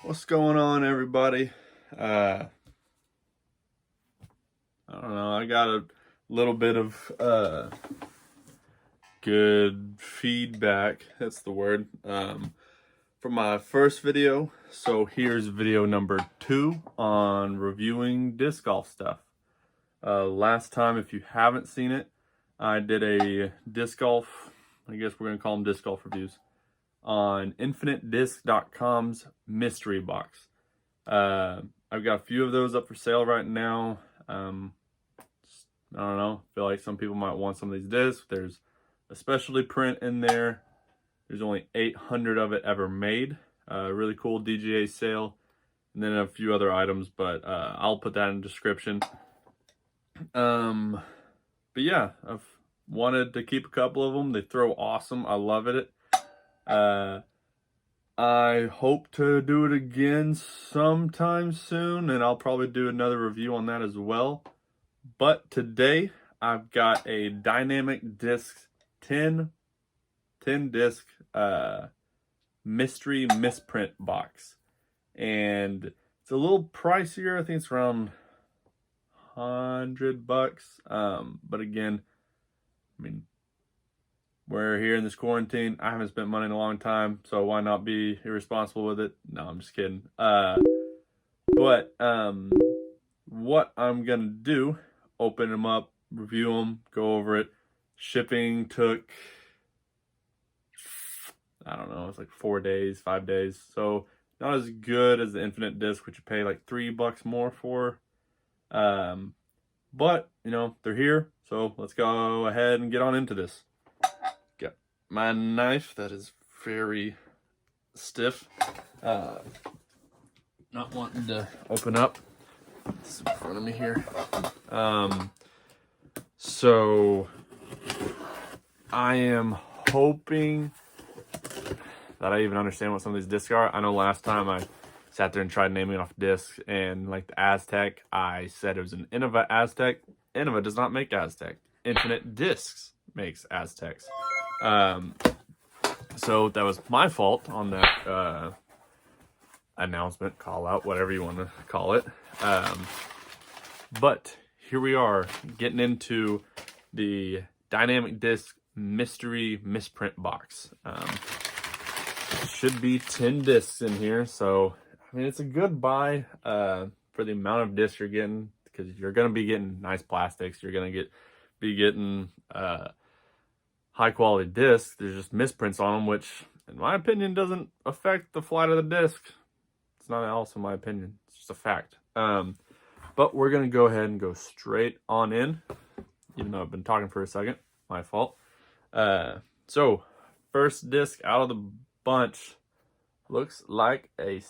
What's going on, everybody? I don't know. I got a little bit of good feedback. That's the word. From my first video. So here's video number 2 on reviewing disc golf stuff. Last time, if you haven't seen it, I did a disc golf. I guess we're gonna call them disc golf reviews on infinitedisc.com's mystery box. I've got a few of those up for sale right now. I don't know, feel like some people might want some of these discs. There's a specialty print in there. There's only 800 of it ever made. Really cool DGA sale. And then a few other items, but I'll put that in the description. But yeah, I've wanted to keep a couple of them. They throw awesome. I love it. I hope to do it again sometime soon, and I'll probably do another review on that as well. But today, I've got a Dynamic Discs 10 disc mystery misprint box. And it's a little pricier. I think it's around $100. But again, I mean, we're here in this quarantine. I haven't spent money in a long time, so why not be irresponsible with it? No, I'm just kidding. What I'm gonna do, open them up, review them, go over it. Shipping took, I don't know, it's like 4 days, 5 days. So not as good as the Infinite Disc, which you pay like $3 more for. But, you know, they're here. So let's go ahead and get on into this. Got my knife that is very stiff. Not wanting to open up. It's in front of me here. So I am hoping that I even understand what some of these discs are. I know last time I sat there and tried naming off discs, and like the Aztec, I said it was an Innova Aztec. Innova does not make Aztec. Infinite Discs makes Aztecs. So that was my fault on that announcement, call out, whatever you want to call it. But here we are, getting into the Dynamic Disc mystery misprint box. Should be 10 discs in here, so I mean it's a good buy for the amount of discs you're getting, because you're going to be getting nice plastics. You're going to be getting high quality discs. There's just misprints on them, which in my opinion doesn't affect the flight of the disc. It's not else in my opinion. It's just a fact. But we're going to go ahead and go straight on in, even though I've been talking for a second. My fault. So first disc out of the bunch looks like I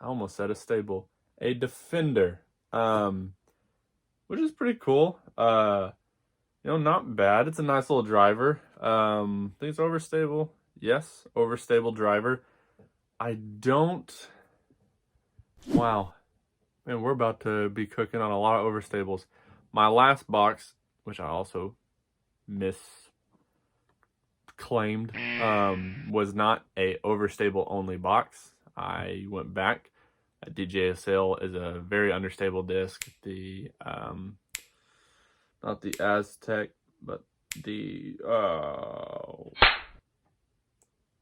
almost said a stable, a Defender, which is pretty cool. You know, not bad. It's a nice little driver. I think it's overstable. Yes, overstable driver. Wow, man, we're about to be cooking on a lot of overstables. My last box, which I also misclaimed, was not a overstable only box. I went back. A DJSL is a very understable disc. The not the Aztec, but the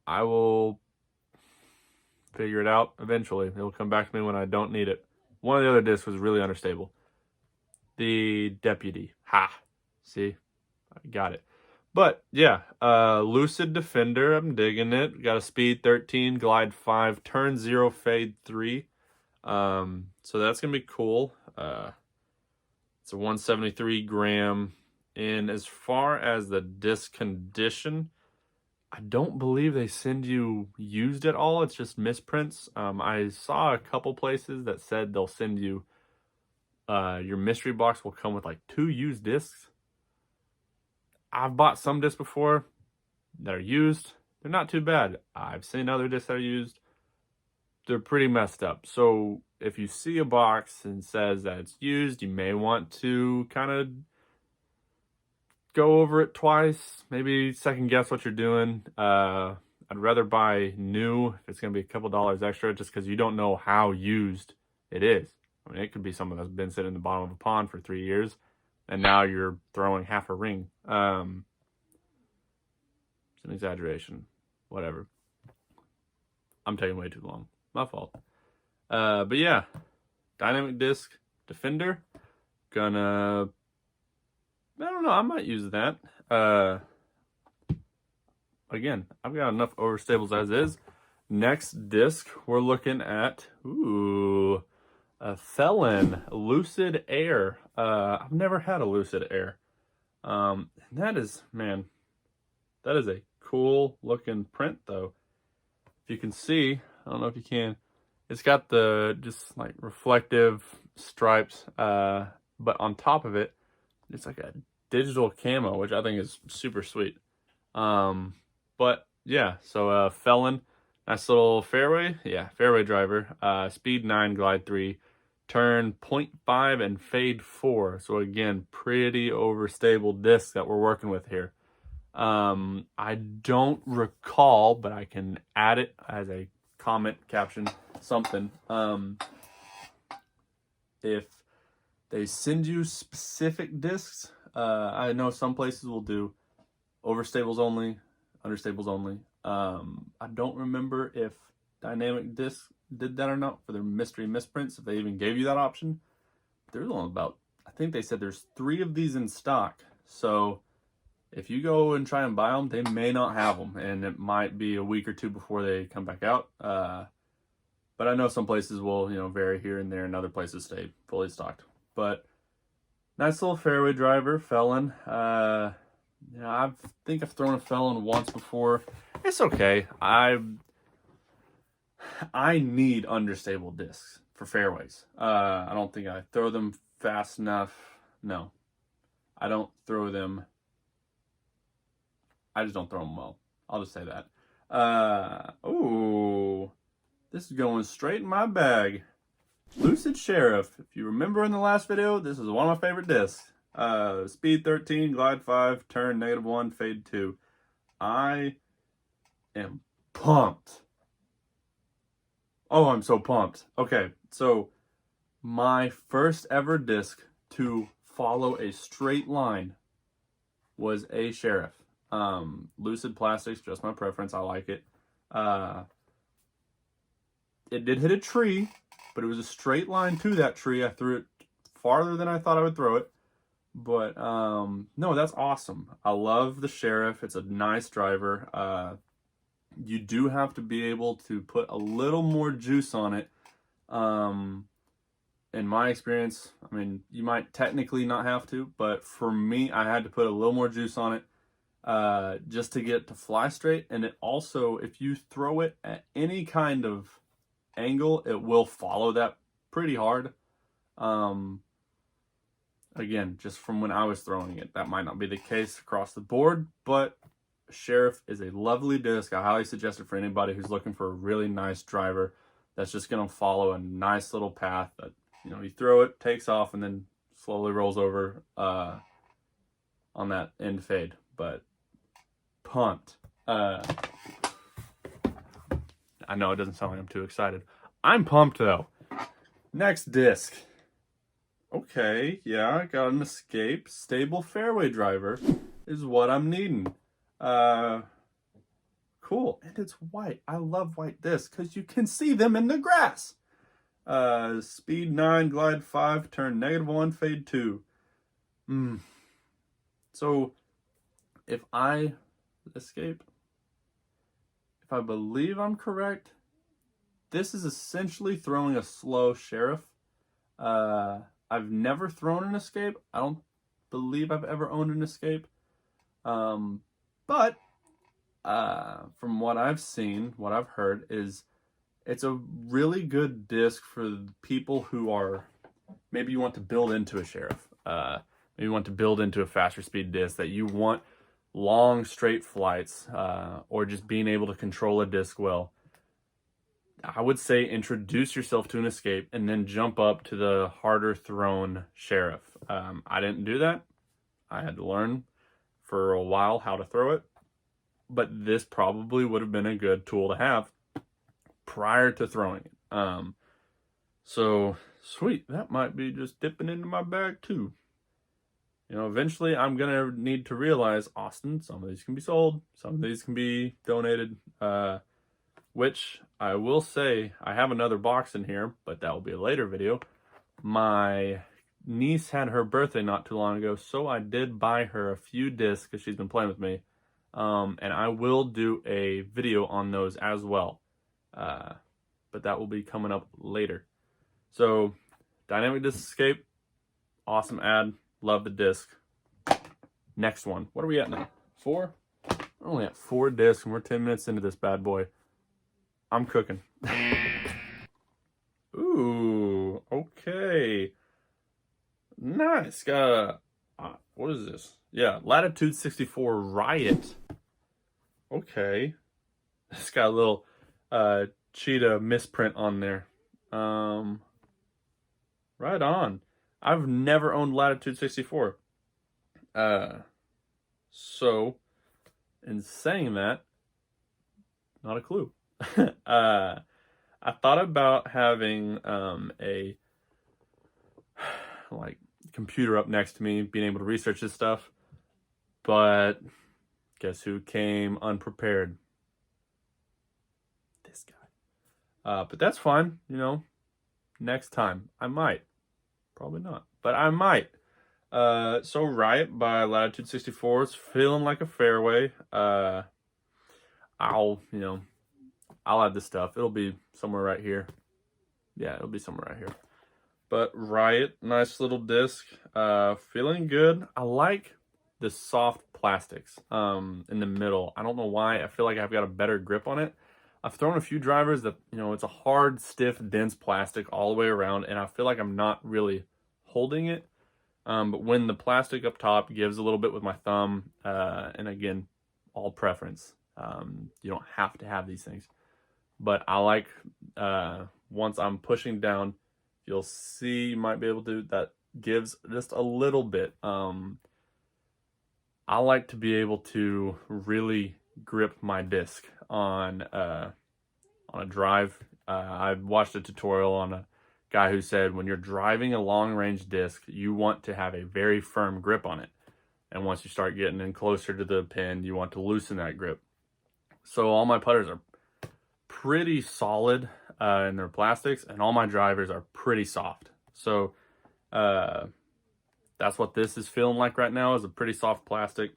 I will figure it out eventually. It'll come back to me when I don't need it. One of the other discs was really understable. The Deputy. See? I got it. But yeah, Lucid Defender, I'm digging it. Got a speed 13, glide 5, turn 0, fade 3. So that's gonna be cool. It's a 173 gram. And as far as the disc condition, I don't believe they send you used at all. It's just misprints. I saw a couple places that said they'll send you, your mystery box will come with like 2 used discs. I've bought some discs before that are used. They're not too bad. I've seen other discs that are used. They're pretty messed up. So if you see a box and says that it's used, you may want to kind of go over it twice, maybe second guess what you're doing. I'd rather buy new if it's going to be a couple dollars extra, just because you don't know how used it is. I mean, it could be someone that's been sitting in the bottom of a pond for 3 years, and now you're throwing half a ring. It's an exaggeration. Whatever. I'm taking way too long. My fault. But yeah, dynamic disc defender. Gonna, I don't know, I might use that. Again, I've got enough overstables as is. Next disc, we're looking at, a Felon Lucid Air. I've never had a Lucid Air. That is, man, that is a cool looking print though. If you can see, I don't know if you can, it's got the just like reflective stripes, but on top of it, it's like a digital camo, which I think is super sweet. But yeah, so Felon, nice little fairway, yeah, fairway driver, speed 9, glide 3, turn 0.5 and fade 4. So again, pretty overstable disc that we're working with here. I don't recall, but I can add it as a comment, caption, something. If they send you specific discs, I know some places will do overstables only, understables only. I don't remember if Dynamic Disc did that or not for their mystery misprints, if they even gave you that option. There's only about, I think they said there's 3 of these in stock. So if you go and try and buy them, they may not have them, and it might be a week or 2 before they come back out. But I know some places will, vary here and there, and other places stay fully stocked. But nice little fairway driver, Felon. I think I've thrown a Felon once before. It's okay. I need understable discs for fairways. I don't think I throw them fast enough. No, I don't throw them. I just don't throw them well. I'll just say that. Ooh, this is going straight in my bag. Lucid Sheriff. If you remember in the last video, this is one of my favorite discs. Speed 13, glide 5, turn -1, fade 2. I am pumped. Oh, I'm so pumped. Okay, so my first ever disc to follow a straight line was a Sheriff. Lucid Plastics, just my preference. I like it. It did hit a tree, but it was a straight line to that tree. I threw it farther than I thought I would throw it. But no, that's awesome. I love the Sheriff. It's a nice driver. You do have to be able to put a little more juice on it. In my experience, I mean, you might technically not have to, but for me, I had to put a little more juice on it just to get it to fly straight. And it also, if you throw it at any kind of angle, it will follow that pretty hard. Again, just from when I was throwing it, that might not be the case across the board, but Sheriff is a lovely disc. I highly suggest it for anybody who's looking for a really nice driver that's just going to follow a nice little path that, you throw it, takes off, and then slowly rolls over on that end fade. But pumped. I know it doesn't sound like I'm too excited. I'm pumped, though. Next disc. Okay, yeah, I got an Escape stable fairway driver is what I'm needing. Cool, and it's white. I love white discs because you can see them in the grass. Speed 9, glide 5, turn -1, fade 2. So, if I believe I'm correct, this is essentially throwing a slow Sheriff. I've never thrown an Escape. I don't believe I've ever owned an Escape. But from what I've seen, what I've heard is it's a really good disc for people who are, maybe you want to build into a Sheriff. Maybe you want to build into a faster speed disc, that you want long straight flights, or just being able to control a disc well. I would say introduce yourself to an Escape and then jump up to the harder thrown Sheriff. I didn't do that. I had to learn for a while how to throw it. but this probably would have been a good tool to have prior to throwing it. So sweet, that might be just dipping into my bag too. You know, eventually I'm gonna need to realize, Austin, some of these can be sold, some of these can be donated, which I will say I have another box in here, but that will be a later video. My niece had her birthday not too long ago, so I did buy her a few discs because she's been playing with me. And I will do a video on those as well. But that will be coming up later. So, Dynamic Disc Escape, awesome ad, love the disc. Next one, what are we at now? 4? We're only at 4 discs and we're 10 minutes into this bad boy. I'm cooking. Ooh, okay. Nice. Got what is this? Yeah, Latitude 64 Riot. Okay. It's got a little cheetah misprint on there. Right on. I've never owned Latitude 64. So in saying that, not a clue. I thought about having a like computer up next to me, being able to research this stuff, but guess who came unprepared? This guy. But that's fine, you know. Next time, I might. Probably not, but I might. So Riot by Latitude 64 is feeling like a fairway. I'll add this stuff. It'll be somewhere right here. Yeah, it'll be somewhere right here. But Riot, nice little disc. Feeling good. I like the soft plastics in the middle. I don't know why. I feel like I've got a better grip on it. I've thrown a few drivers that, you know, it's a hard, stiff, dense plastic all the way around, and I feel like I'm not really holding it. But when the plastic up top gives a little bit with my thumb, and again, all preference. You don't have to have these things. But I like, once I'm pushing down, you'll see, you might be able to, that gives just a little bit. I like to be able to really grip my disc on a drive. I watched a tutorial on a guy who said when you're driving a long range disc, you want to have a very firm grip on it. And once you start getting in closer to the pin, you want to loosen that grip. So all my putters are pretty solid in their plastics, and all my drivers are pretty soft. So that's what this is feeling like right now, is a pretty soft plastic.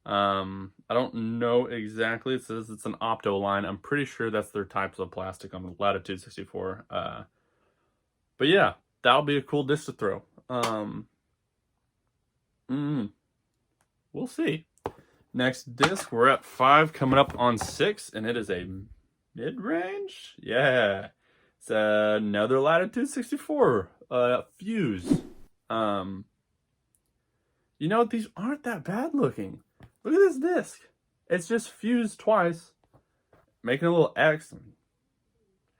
I don't know exactly. It says it's an opto line. I'm pretty sure that's their types of plastic on the Latitude 64. But yeah, that'll be a cool disc to throw. We'll see. Next disc, we're at 5, coming up on 6, and it is a mid-range. Yeah, it's another Latitude 64 fuse. You know, these aren't that bad looking. Look at this disc. It's just fused twice, making a little X,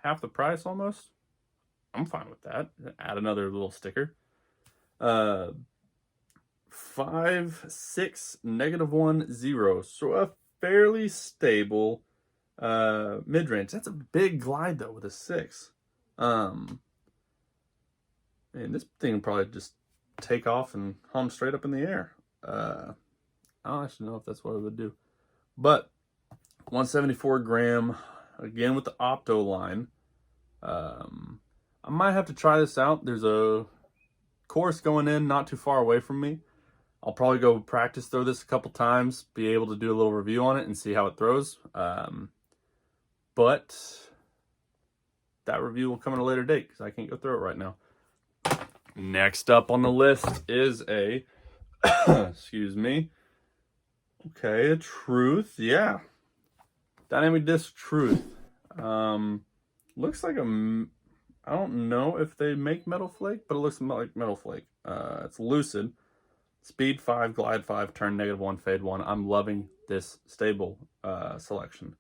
half the price almost. I'm fine with that. Add another little sticker. 5, 6, -1, 0. So a fairly stable mid-range. That's a big glide though with a 6. And this thing will probably just take off and hum straight up in the air. I don't actually know if that's what it would do. But 174 gram, again with the opto line. I might have to try this out. There's a course going in not too far away from me. I'll probably go practice throw this a couple times, be able to do a little review on it and see how it throws. But that review will come at a later date because I can't go through it right now. Next up on the list is a, excuse me. Okay, a Truth, yeah. Dynamic Disc Truth. Looks like a, I don't know if they make Metal Flake, but it looks like Metal Flake. It's Lucid. Speed 5, Glide 5, Turn -1, Fade 1. I'm loving this stable selection.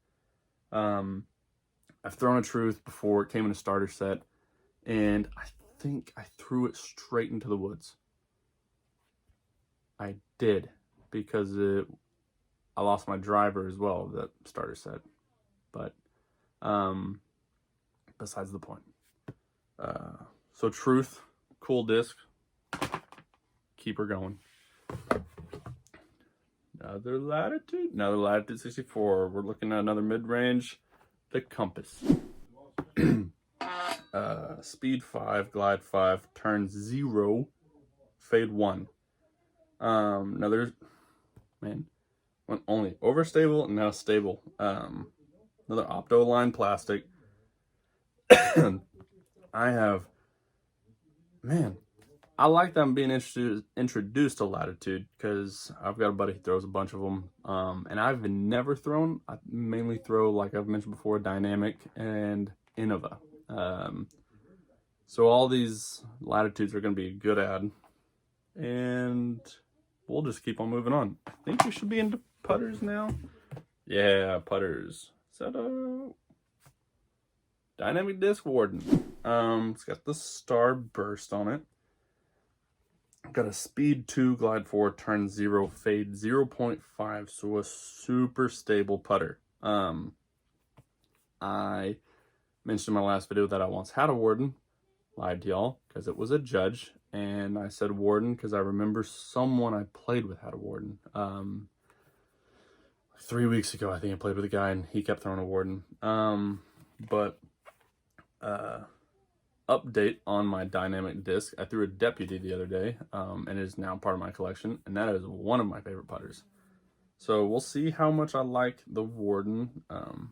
I've thrown a Truth before. It came in a starter set, and I think I threw it straight into the woods. I did, because I lost my driver as well, the starter set. But besides the point. So Truth, cool disc. Keep her going. Another Latitude 64. We're looking at another mid-range, the Compass. Speed 5, glide 5, turn 0, fade 1. Now there's, man, went only overstable and now stable. Another opto line plastic. I have, man, I like that I'm being introduced to Latitude because I've got a buddy who throws a bunch of them. And I've never thrown, I mainly throw, like I've mentioned before, Dynamic and Innova. So all these Latitudes are going to be a good ad. And we'll just keep on moving on. I think we should be into putters now. Yeah, putters. Is that a Dynamic Disc Warden? It's got the Star Burst on it. Got a speed 2, glide 4, turn 0, fade 0.5, so a super stable putter. I mentioned in my last video that I once had a Warden. Lied to y'all because it was a Judge, and I said Warden because I remember someone I played with had a Warden. 3 weeks ago, I think I played with a guy and he kept throwing a Warden. Update on my Dynamic Disc. I threw a Deputy the other day, and it is now part of my collection, and that is one of my favorite putters. So we'll see how much I like the Warden. I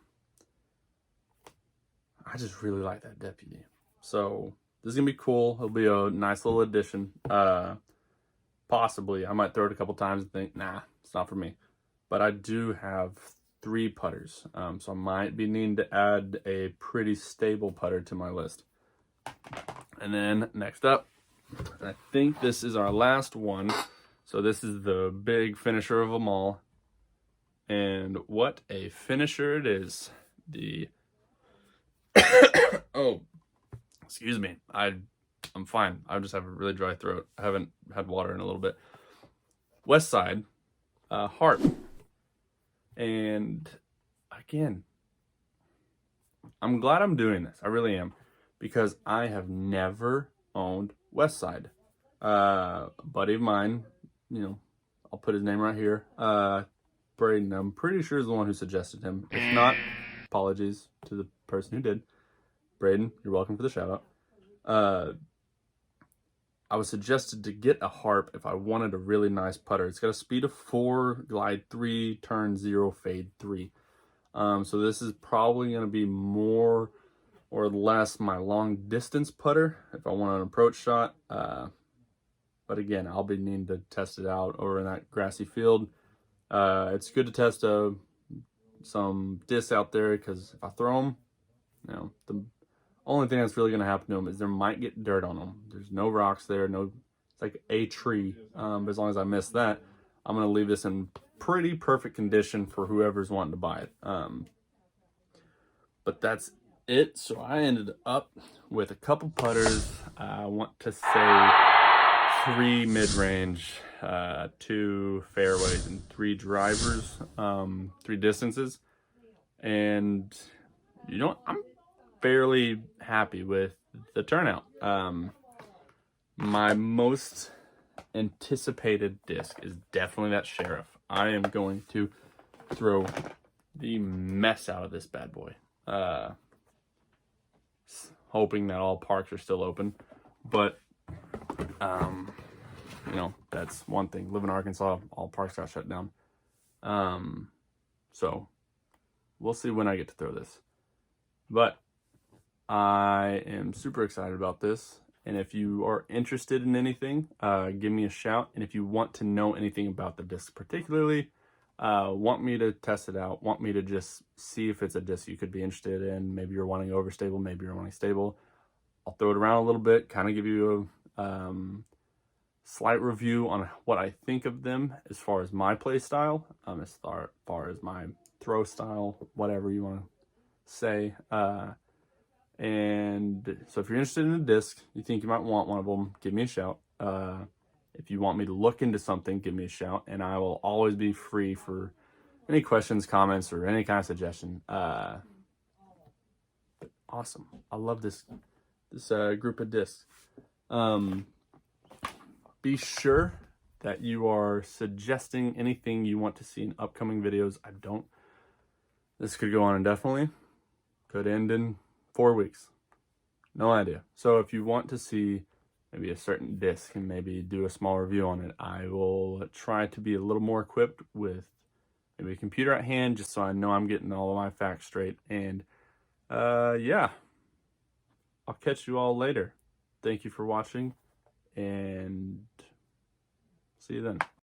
just really like that Deputy. So this is gonna be cool. It'll be a nice little addition. Possibly I might throw it a couple times and think, nah, it's not for me. But I do have 3 putters, so I might be needing to add a pretty stable putter to my list. And then next up, I think this is our last one. So this is the big finisher of them all. And what a finisher it is. The oh, excuse me. I'm fine. I just have a really dry throat. I haven't had water in a little bit. West Side, Harp. And again, I'm glad I'm doing this. I really am. Because I have never owned West Side. A buddy of mine, you know, I'll put his name right here. Braden, I'm pretty sure is the one who suggested him. If not, apologies to the person who did. Braden, you're welcome for the shout out. I was suggested to get a Harp if I wanted a really nice putter. It's got a speed of 4, glide 3, turn 0, fade 3. So this is probably going to be more or less my long distance putter if I want an approach shot. But again, I'll be needing to test it out over in that grassy field. It's good to test some discs out there because if I throw them, you know, the only thing that's really going to happen to them is there might get dirt on them. There's no rocks there, it's like a tree. But as long as I miss that, I'm going to leave this in pretty perfect condition for whoever's wanting to buy it. But that's it. So I ended up with a couple putters. I want to say 3 mid-range, 2 fairways, and 3 drivers, 3 distances. And you know, I'm fairly happy with the turnout. My most anticipated disc is definitely that Sheriff. I am going to throw the mess out of this bad boy. Hoping that all parks are still open, but you know, that's one thing. Live in Arkansas, all parks got shut down. So we'll see when I get to throw this, but I am super excited about this. And if you are interested in anything, give me a shout. And if you want to know anything about the disc particularly, want me to test it out, want me to just see if it's a disc you could be interested in, maybe you're wanting overstable, maybe you're wanting stable, I'll throw it around a little bit, kind of give you a slight review on what I think of them as far as my play style, as far as my throw style, whatever you want to say. And so if you're interested in a disc, you think you might want one of them, give me a shout. If you want me to look into something, give me a shout, and I will always be free for any questions, comments, or any kind of suggestion. But awesome. I love this group of discs. Be sure that you are suggesting anything you want to see in upcoming videos. This could go on indefinitely. Could end in 4 weeks. No idea. So if you want to see maybe a certain disc and maybe do a small review on it, I will try to be a little more equipped with maybe a computer at hand, just so I know I'm getting all of my facts straight. And yeah, I'll catch you all later. Thank you for watching, and see you then.